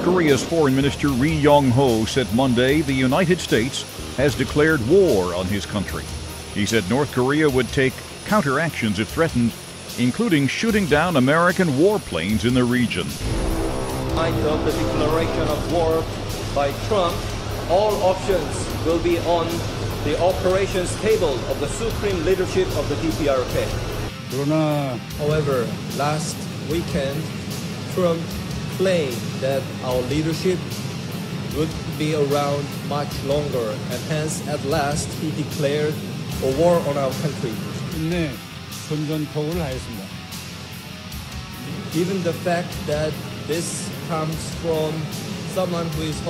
Korea's Foreign Minister Ri Yong-ho said Monday the United States has declared war on his country. He said North Korea would take counteractions if threatened, including shooting down American warplanes in the region. In light of the declaration of war by Trump, all options will be on the operations table of the supreme leadership of the DPRK. However, last weekend, Trump claimed that our leadership would be around much longer, and hence, at last, he declared a war on our country. Given the fact that this comes from someone who is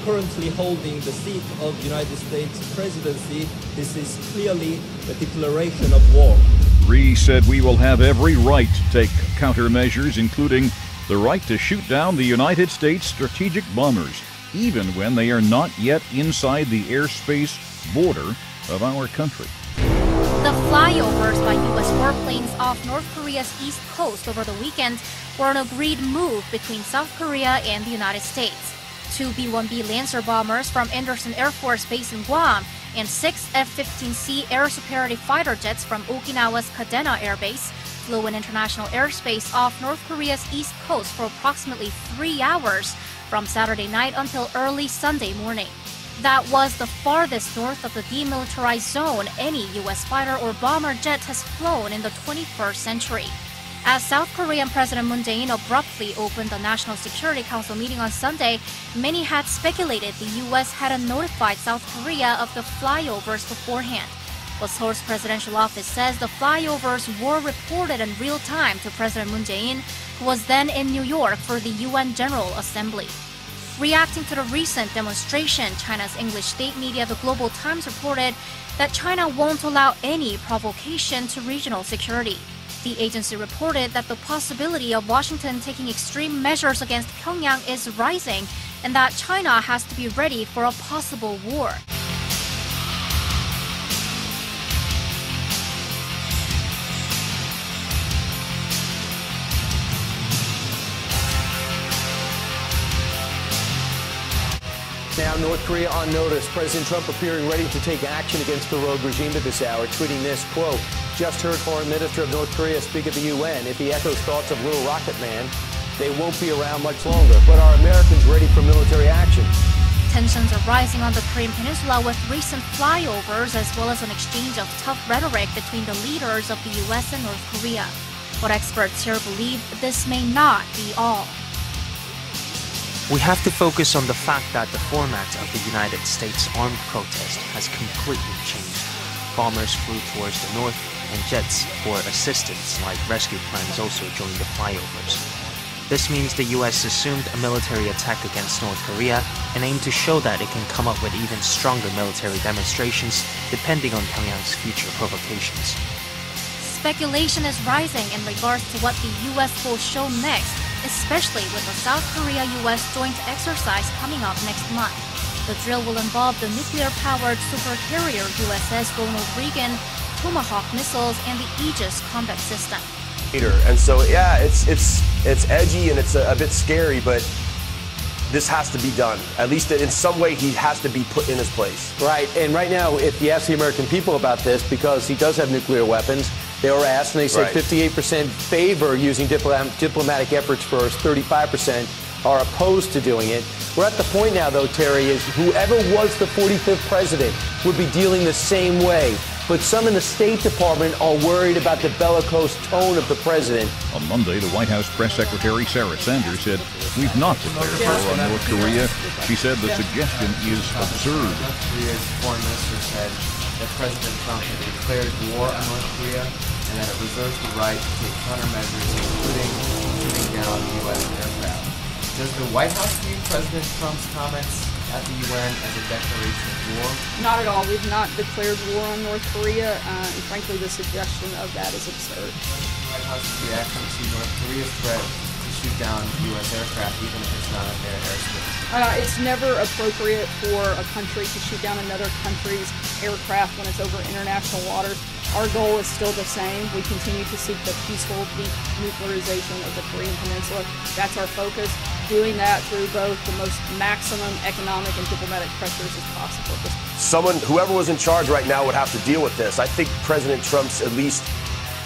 currently holding the seat of the United States presidency, this is clearly a declaration of war. Ri said we will have every right to take countermeasures, including the right to shoot down the United States strategic bombers, even when they are not yet inside the airspace border of our country. The flyovers by U.S. warplanes off North Korea's east coast over the weekend were an agreed move between South Korea and the United States. 2 B-1B Lancer bombers from Andersen Air Force Base in Guam and 6 F-15C air superiority fighter jets from Okinawa's Kadena Air Base flew in international airspace off North Korea's east coast for approximately 3 hours from Saturday night until early Sunday morning. That was the farthest north of the demilitarized zone any U.S. fighter or bomber jet has flown in the 21st century. As South Korean President Moon Jae-in abruptly opened the National Security Council meeting on Sunday, many had speculated the U.S. hadn't notified South Korea of the flyovers beforehand. But Seoul's presidential office says the flyovers were reported in real time to President Moon Jae-in, who was then in New York for the UN General Assembly. Reacting to the recent demonstration, China's English state media The Global Times reported that China won't allow any provocation to regional security. The agency reported that the possibility of Washington taking extreme measures against Pyongyang is rising and that China has to be ready for a possible war. Now, North Korea on notice. President Trump appearing ready to take action against the rogue regime at this hour, tweeting this, quote, "Just heard Foreign Minister of North Korea speak at the UN. If he echoes thoughts of Little Rocket Man, they won't be around much longer. But are Americans ready for military action?" Tensions are rising on the Korean Peninsula with recent flyovers as well as an exchange of tough rhetoric between the leaders of the U.S. and North Korea. But experts here believe this may not be all. We have to focus on the fact that the format of the United States armed protest has completely changed. Bombers flew towards the north, and jets for assistance like rescue planes also joined the flyovers. This means the US assumed a military attack against North Korea and aimed to show that it can come up with even stronger military demonstrations depending on Pyongyang's future provocations. Speculation is rising in regards to what the U.S. will show next, especially with the South Korea-U.S. joint exercise coming up next month. The drill will involve the nuclear-powered supercarrier USS Ronald Reagan, Tomahawk missiles, and the Aegis combat system. And so, yeah, it's edgy and it's a bit scary, but this has to be done. At least in some way, he has to be put in his place. Right, and right now, if you ask the American people about this, because he does have nuclear weapons, they were asked, and they said 58% favor using diplomatic efforts first, 35% are opposed to doing it. We're at the point now, though, Terry, is whoever was the 45th president would be dealing the same way. But some in the State Department are worried about the bellicose tone of the president. On Monday, the White House press secretary Sarah Sanders said, "We've not declared war on North Korea." She said the suggestion is absurd. North Korea's foreign minister said that President Trump had declared war on North Korea and that it reserves the right to take countermeasures, including shooting down U.S. aircraft. Does the White House view President Trump's comments at the UN as a declaration of war? Not at all. We've not declared war on North Korea, and frankly, the suggestion of that is absurd. What is the White House's reaction to North Korea's threat to shoot down U.S. aircraft, even if it's not in their airspace? It's never appropriate for a country to shoot down another country's aircraft when it's over international waters. Our goal is still the same. We continue to seek the peaceful denuclearization of the Korean Peninsula. That's our focus. Doing that through both the most maximum economic and diplomatic pressures as possible. Whoever was in charge right now would have to deal with this. I think President Trump's at least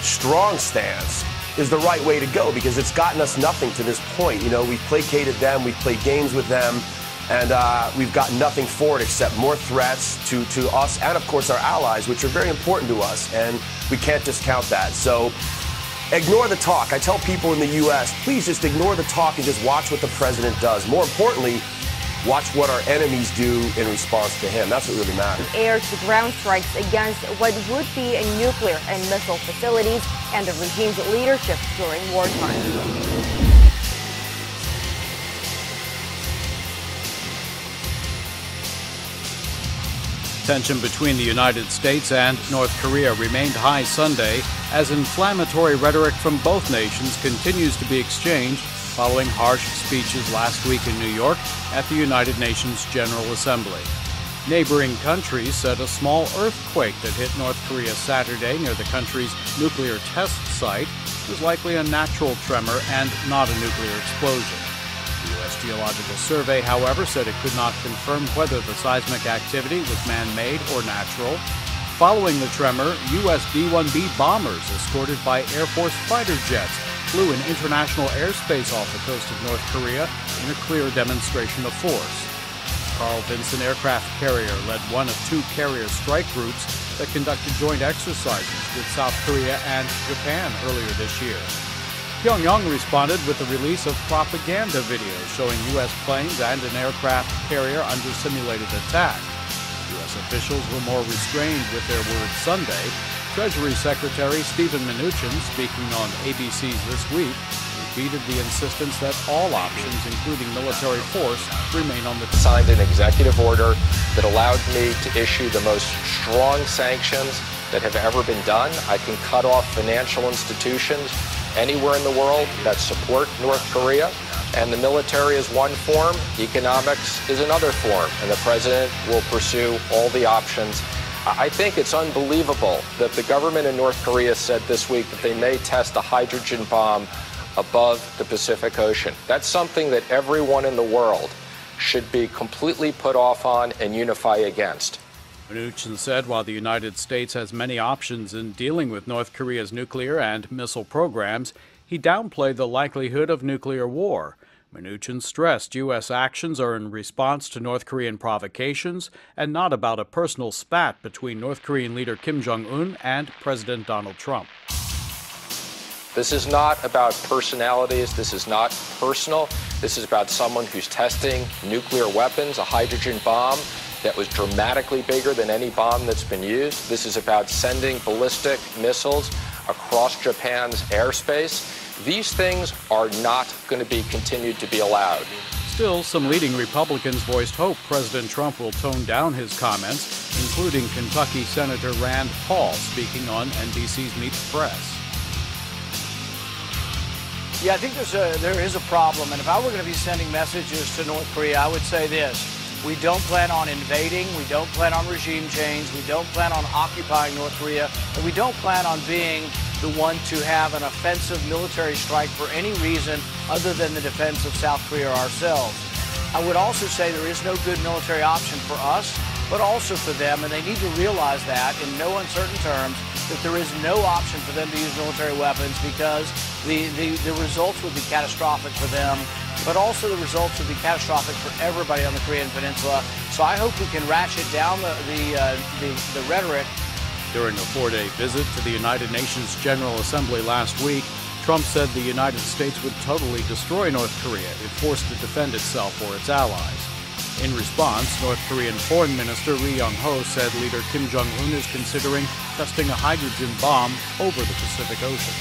strong stance is the right way to go, because it's gotten us nothing to this point. You know, we've placated them, we've played games with them, and we've got nothing for it except more threats to us and, of course, our allies, which are very important to us, and we can't discount that. So ignore the talk. I tell people in the U.S., please just ignore the talk and just watch what the president does. More importantly, watch what our enemies do in response to him. That's what really matters. Air-to-ground strikes against what would be a nuclear and missile facilities and the regime's leadership during wartime. Tension between the United States and North Korea remained high Sunday as inflammatory rhetoric from both nations continues to be exchanged following harsh speeches last week in New York at the United Nations General Assembly. Neighboring countries said a small earthquake that hit North Korea Saturday near the country's nuclear test site was likely a natural tremor and not a nuclear explosion. The U.S. Geological Survey, however, said it could not confirm whether the seismic activity was man-made or natural. Following the tremor, U.S. B-1B bombers escorted by Air Force fighter jets flew in international airspace off the coast of North Korea in a clear demonstration of force. Carl Vinson aircraft carrier led one of two carrier strike groups that conducted joint exercises with South Korea and Japan earlier this year. Pyongyang responded with the release of propaganda videos showing U.S. planes and an aircraft carrier under simulated attack. U.S. officials were more restrained with their words Sunday. Treasury Secretary Steven Mnuchin, speaking on ABC's This Week, repeated the insistence that all options, including military force, remain on the table. Signed an executive order that allowed me to issue the most strong sanctions that have ever been done. I can cut off financial institutions anywhere in the world that support North Korea. And the military is one form, economics is another form, and the president will pursue all the options. I think it's unbelievable that the government in North Korea said this week that they may test a hydrogen bomb above the Pacific Ocean. That's something that everyone in the world should be completely put off on and unify against. Mnuchin said while the United States has many options in dealing with North Korea's nuclear and missile programs, he downplayed the likelihood of nuclear war. Mnuchin stressed U.S. actions are in response to North Korean provocations and not about a personal spat between North Korean leader Kim Jong-un and President Donald Trump. This is not about personalities. This is not personal. This is about someone who's testing nuclear weapons, a hydrogen bomb that was dramatically bigger than any bomb that's been used. This is about sending ballistic missiles across Japan's airspace. These things are not going to be continued to be allowed. Still, some leading Republicans voiced hope President Trump will tone down his comments, including Kentucky Senator Rand Paul speaking on NBC's Meet the Press. Yeah, I think there is a problem, and if I were going to be sending messages to North Korea, I would say this. We don't plan on invading, we don't plan on regime change, we don't plan on occupying North Korea, and we don't plan on being the one to have an offensive military strike for any reason other than the defense of South Korea ourselves. I would also say there is no good military option for us, but also for them, and they need to realize that in no uncertain terms, that there is no option for them to use military weapons because the results would be catastrophic for them, but also the results would be catastrophic for everybody on the Korean Peninsula. So I hope we can ratchet down the rhetoric. During a 4-day visit to the United Nations General Assembly last week, Trump said the United States would totally destroy North Korea if forced to defend itself or its allies. In response, North Korean Foreign Minister Ri Yong-ho said leader Kim Jong-un is considering testing a hydrogen bomb over the Pacific Ocean.